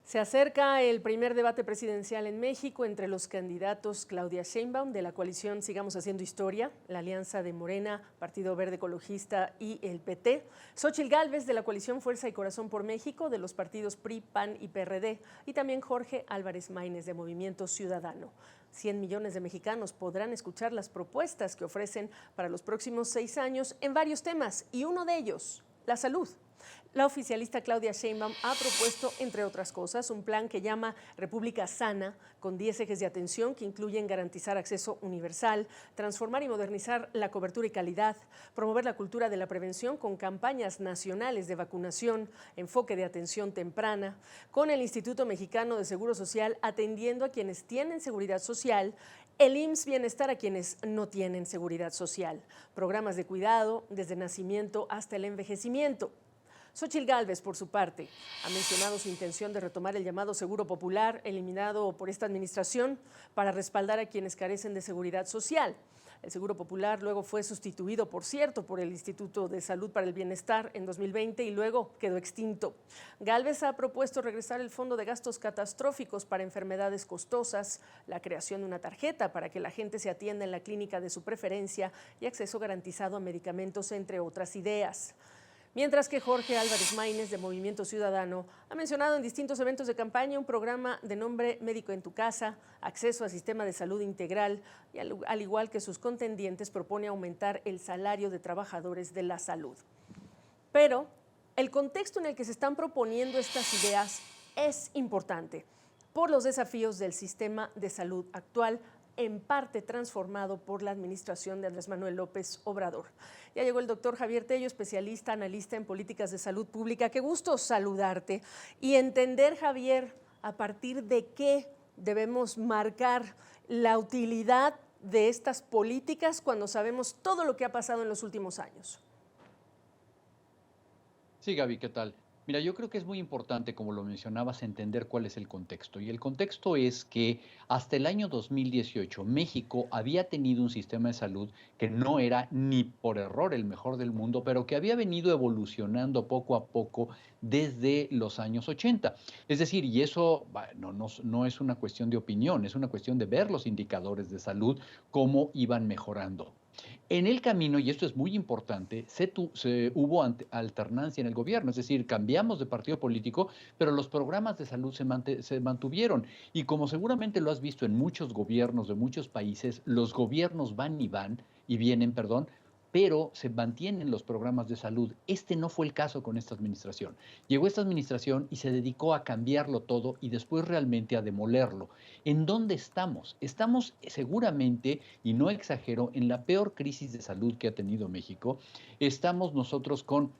Se acerca el primer debate presidencial en México entre los candidatos Claudia Sheinbaum de la coalición Sigamos Haciendo Historia, la alianza de Morena, Partido Verde Ecologista y el PT, Xóchitl Gálvez de la coalición Fuerza y Corazón por México de los partidos PRI, PAN y PRD y también Jorge Álvarez Maínez de Movimiento Ciudadano. 100 millones de mexicanos podrán escuchar las propuestas que ofrecen para los próximos 6 años en varios temas y uno de ellos, la salud. La oficialista Claudia Sheinbaum ha propuesto, entre otras cosas, un plan que llama República Sana, con 10 ejes de atención que incluyen garantizar acceso universal, transformar y modernizar la cobertura y calidad, promover la cultura de la prevención con campañas nacionales de vacunación, enfoque de atención temprana, con el Instituto Mexicano de Seguro Social atendiendo a quienes tienen seguridad social, el IMSS Bienestar a quienes no tienen seguridad social, programas de cuidado desde nacimiento hasta el envejecimiento. Xóchitl Gálvez, por su parte, ha mencionado su intención de retomar el llamado Seguro Popular, eliminado por esta administración, para respaldar a quienes carecen de seguridad social. El Seguro Popular luego fue sustituido, por cierto, por el Instituto de Salud para el Bienestar en 2020 y luego quedó extinto. Gálvez ha propuesto regresar el Fondo de Gastos Catastróficos para enfermedades costosas, la creación de una tarjeta para que la gente se atienda en la clínica de su preferencia y acceso garantizado a medicamentos, entre otras ideas. Mientras que Jorge Álvarez Maínez, de Movimiento Ciudadano, ha mencionado en distintos eventos de campaña un programa de nombre Médico en tu Casa, acceso a sistema de salud integral y al igual que sus contendientes propone aumentar el salario de trabajadores de la salud. Pero el contexto en el que se están proponiendo estas ideas es importante por los desafíos del sistema de salud actual, en parte transformado por la administración de Andrés Manuel López Obrador. Ya llegó el doctor Javier Tello, especialista, analista en políticas de salud pública. Qué gusto saludarte y entender, Javier, a partir de qué debemos marcar la utilidad de estas políticas cuando sabemos todo lo que ha pasado en los últimos años. Sí, Gaby, ¿qué tal? Mira, yo creo que es muy importante, como lo mencionabas, entender cuál es el contexto. Y el contexto es que hasta el año 2018 México había tenido un sistema de salud que no era ni por error el mejor del mundo, pero que había venido evolucionando poco a poco desde los años 80. Es decir, y eso no es una cuestión de opinión, es una cuestión de ver los indicadores de salud, cómo iban mejorando. En el camino, y esto es muy importante, hubo alternancia en el gobierno, es decir, cambiamos de partido político, pero los programas de salud se mantuvieron. Y como seguramente lo has visto en muchos gobiernos de muchos países, los gobiernos van y vienen, perdón, pero se mantienen los programas de salud. Este no fue el caso con esta administración. Llegó esta administración y se dedicó a cambiarlo todo y después realmente a demolerlo. ¿En dónde estamos? Estamos seguramente, y no exagero, en la peor crisis de salud que ha tenido México. Estamos nosotros con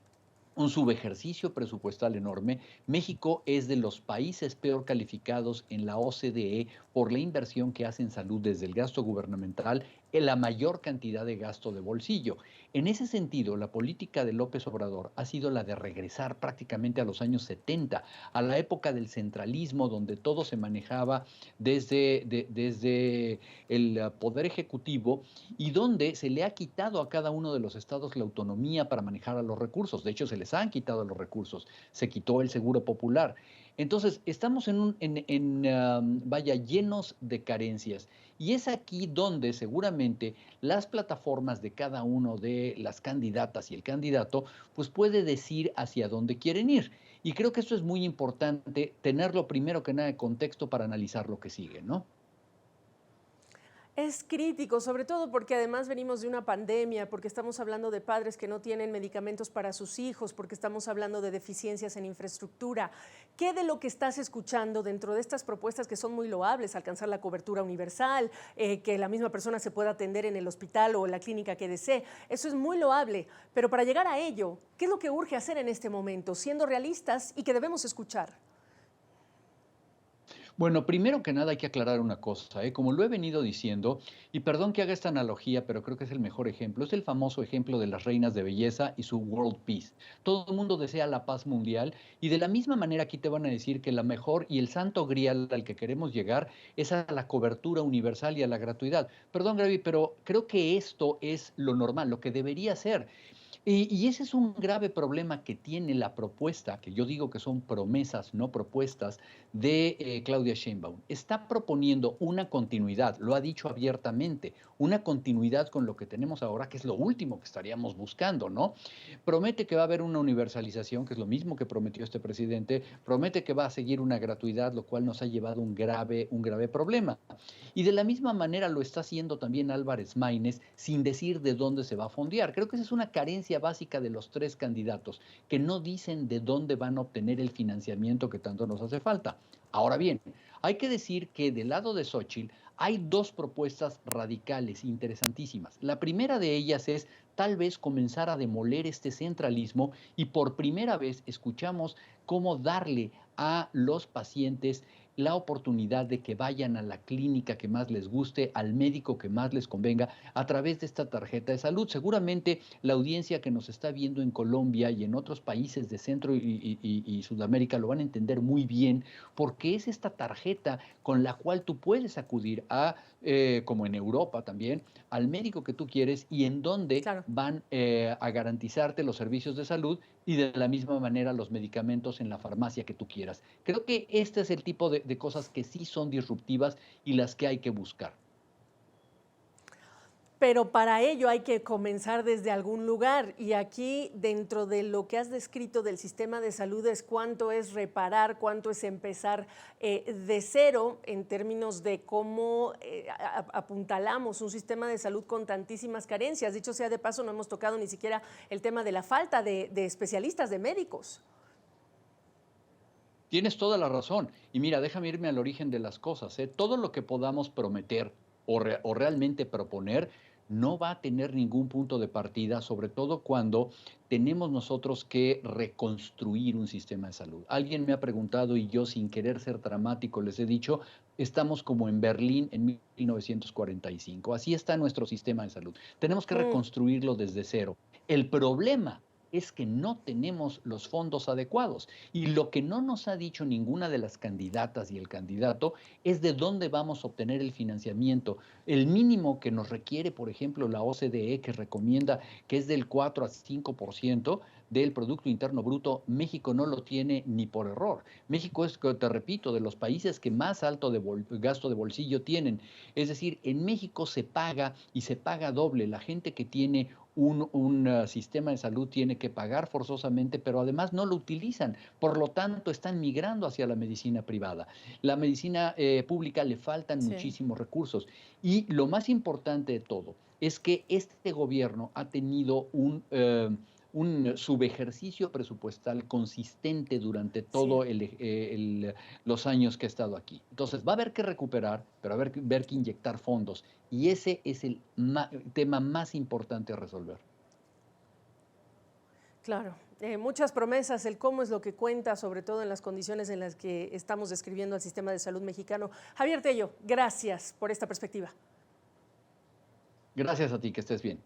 un subejercicio presupuestal enorme. México es de los países peor calificados en la OCDE por la inversión que hace en salud desde el gasto gubernamental, en la mayor cantidad de gasto de bolsillo. En ese sentido, la política de López Obrador ha sido la de regresar prácticamente a los años 70, a la época del centralismo, donde todo se manejaba desde el Poder Ejecutivo y donde se le ha quitado a cada uno de los estados la autonomía para manejar a los recursos. De hecho, se les han quitado los recursos, se quitó el seguro popular. Entonces, estamos vaya, llenos de carencias. Y es aquí donde seguramente las plataformas de cada uno de las candidatas y el candidato, pues puede decir hacia dónde quieren ir. Y creo que esto es muy importante, tenerlo primero que nada de contexto para analizar lo que sigue, ¿no? Es crítico, sobre todo porque además venimos de una pandemia, porque estamos hablando de padres que no tienen medicamentos para sus hijos, porque estamos hablando de deficiencias en infraestructura. ¿Qué de lo que estás escuchando dentro de estas propuestas que son muy loables, alcanzar la cobertura universal, que la misma persona se pueda atender en el hospital o en la clínica que desee? Eso es muy loable, pero para llegar a ello, ¿qué es lo que urge hacer en este momento, siendo realistas y que debemos escuchar? Bueno, primero que nada hay que aclarar una cosa, ¿eh? Como lo he venido diciendo, y perdón que haga esta analogía, pero creo que es el mejor ejemplo, es el famoso ejemplo de las reinas de belleza y su World Peace. Todo el mundo desea la paz mundial y de la misma manera aquí te van a decir que la mejor y el santo grial al que queremos llegar es a la cobertura universal y a la gratuidad. Perdón, Gaby, pero creo que esto es lo normal, lo que debería ser. Y ese es un grave problema que tiene la propuesta, que yo digo que son promesas, no propuestas, de Claudia Sheinbaum. Está proponiendo una continuidad, lo ha dicho abiertamente, una continuidad con lo que tenemos ahora, que es lo último que estaríamos buscando, ¿no? Promete que va a haber una universalización, que es lo mismo que prometió este presidente, promete que va a seguir una gratuidad, lo cual nos ha llevado un grave problema. Y de la misma manera lo está haciendo también Álvarez Maínez, sin decir de dónde se va a fondear. Creo que esa es una carencia básica de los tres candidatos, que no dicen de dónde van a obtener el financiamiento que tanto nos hace falta. Ahora bien, hay que decir que del lado de Xóchitl hay dos propuestas radicales interesantísimas. La primera de ellas es tal vez comenzar a demoler este centralismo y por primera vez escuchamos cómo darle a los pacientes la oportunidad de que vayan a la clínica que más les guste, al médico que más les convenga, a través de esta tarjeta de salud. Seguramente la audiencia que nos está viendo en Colombia y en otros países de Centro y Sudamérica lo van a entender muy bien, porque es esta tarjeta con la cual tú puedes acudir a, como en Europa también, al médico que tú quieres y en donde Claro. van a garantizarte los servicios de salud y de la misma manera los medicamentos en la farmacia que tú quieras. Creo que este es el tipo de cosas que sí son disruptivas y las que hay que buscar. Pero para ello hay que comenzar desde algún lugar y aquí dentro de lo que has descrito del sistema de salud es cuánto es reparar, cuánto es empezar de cero en términos de cómo apuntalamos un sistema de salud con tantísimas carencias. Dicho sea de paso, no hemos tocado ni siquiera el tema de la falta de especialistas, de médicos. Tienes toda la razón. Y mira, déjame irme al origen de las cosas, ¿eh? Todo lo que podamos prometer o realmente proponer no va a tener ningún punto de partida, sobre todo cuando tenemos nosotros que reconstruir un sistema de salud. Alguien me ha preguntado y yo sin querer ser dramático les he dicho, estamos como en Berlín en 1945. Así está nuestro sistema de salud. Tenemos que reconstruirlo desde cero. El problema es que no tenemos los fondos adecuados. Y lo que no nos ha dicho ninguna de las candidatas y el candidato es de dónde vamos a obtener el financiamiento. El mínimo que nos requiere, por ejemplo, la OCDE, que recomienda que es del 4 a 5% del Producto Interno Bruto, México no lo tiene ni por error. México es, te repito, de los países que más alto gasto de bolsillo tienen. Es decir, en México se paga y se paga doble. La gente que tiene un sistema de salud tiene que pagar forzosamente, pero además no lo utilizan. Por lo tanto, están migrando hacia la medicina privada. La medicina pública le faltan Sí. muchísimos recursos. Y lo más importante de todo es que este gobierno ha tenido un subejercicio presupuestal consistente durante Sí. todos los años que ha estado aquí. Entonces, va a haber que recuperar, pero va a haber que inyectar fondos. Y ese es el tema más importante a resolver. Claro, muchas promesas, el cómo es lo que cuenta, sobre todo en las condiciones en las que estamos describiendo al sistema de salud mexicano. Javier Tello, gracias por esta perspectiva. Gracias a ti, que estés bien.